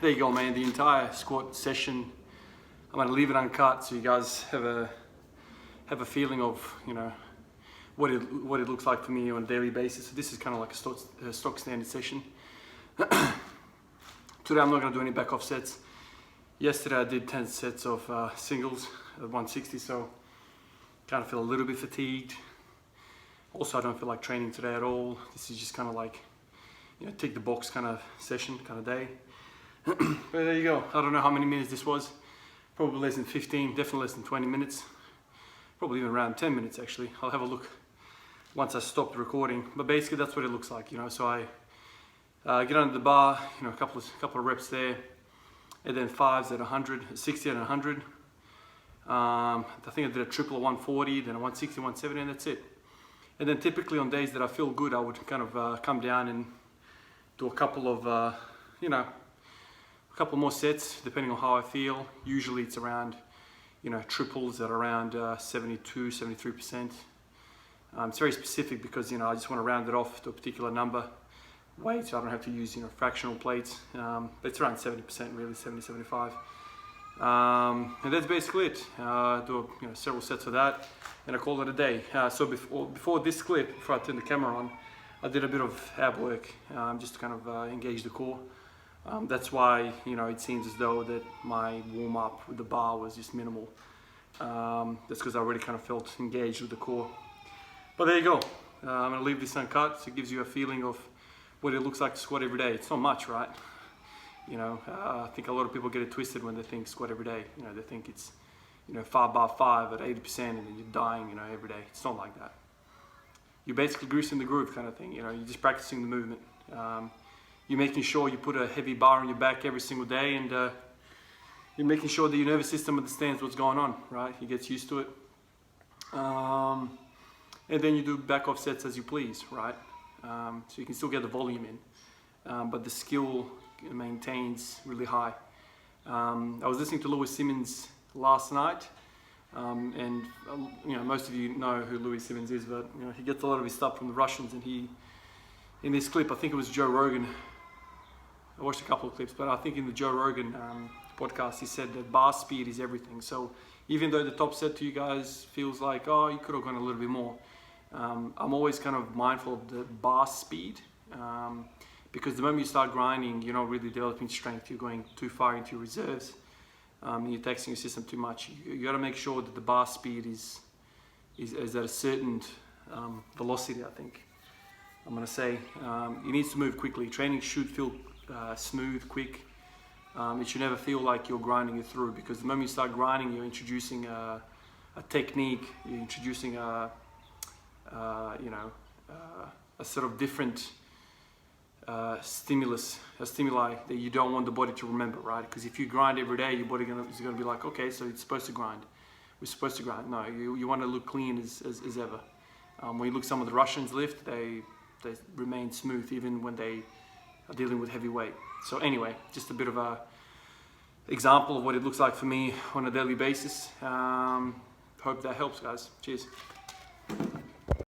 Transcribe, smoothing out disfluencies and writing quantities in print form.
there you go, man. The entire squat session, I'm gonna leave it uncut so you guys have a feeling of, you know, what it looks like for me on a daily basis. So this is kind of like a stock standard session. Today I'm not gonna do any back off sets. Yesterday I did 10 sets of singles at 160, so kind of feel a little bit fatigued. Also, I don't feel like training today at all. This is just kind of like, you know, tick the box kind of session, kind of day. But there you go. I don't know how many minutes this was. Probably less than 15, definitely less than 20 minutes. Probably even around 10 minutes actually. I'll have a look once I stop the recording. But basically that's what it looks like, you know. So I get under the bar, you know, a couple of reps there, and then fives at 100, 60 and 100. I think I did a triple at 140, then a 160, 170, and that's it. And then typically on days that I feel good, I would kind of come down and do a couple of, you know, a couple more sets depending on how I feel. Usually it's around, you know, triples at around 72, 73%. It's very specific because, you know, I just want to round it off to a particular number. Weight, so I don't have to use, you know, fractional plates. But it's around 70% really, 70, 75. And that's basically it. Do you know, several sets of that, and I call it a day. So before this clip, before I turn the camera on, I did a bit of ab work just to kind of engage the core. That's why, you know, it seems as though that my warm up with the bar was just minimal. That's because I already kind of felt engaged with the core. But there you go. I'm gonna leave this uncut so it gives you a feeling of what it looks like to squat every day. It's not much, right? You know, I think a lot of people get it twisted when they think squat every day. You know, they think it's, you know, 5 bar 5 at 80% and then you're dying, you know, every day. It's not like that. You're basically greasing the groove kind of thing. You know, you're just practicing the movement. You're making sure you put a heavy bar on your back every single day, and you're making sure that your nervous system understands what's going on, right? He gets used to it. And then you do back off sets as you please, right? So you can still get the volume in, but the skill maintains really high. I was listening to Louis Simmons last night, and you know, most of you know who Louis Simmons is, but you know, he gets a lot of his stuff from the Russians, and he, in this clip, I think it was Joe Rogan, I watched a couple of clips, but I think in the Joe Rogan podcast, he said that bar speed is everything. So even though the top set to you guys feels like, oh, you could have gone a little bit more, I'm always kind of mindful of the bar speed, because the moment you start grinding, you're not really developing strength. You're going too far into your reserves, and you're taxing your system too much. You got to make sure that the bar speed is at a certain velocity, I think. I'm going to say it needs to move quickly. Training should feel smooth, quick. It should never feel like you're grinding it through, because the moment you start grinding, you're introducing a technique. You're introducing you know, a sort of different stimuli that you don't want the body to remember, right? Because if you grind every day, your body is going to be like, okay, so it's supposed to grind. We're supposed to grind. No, you want to look clean as ever. When you look some of the Russians lift, they remain smooth even when they are dealing with heavy weight. So anyway, just a bit of a example of what it looks like for me on a daily basis. Hope that helps, guys. Cheers.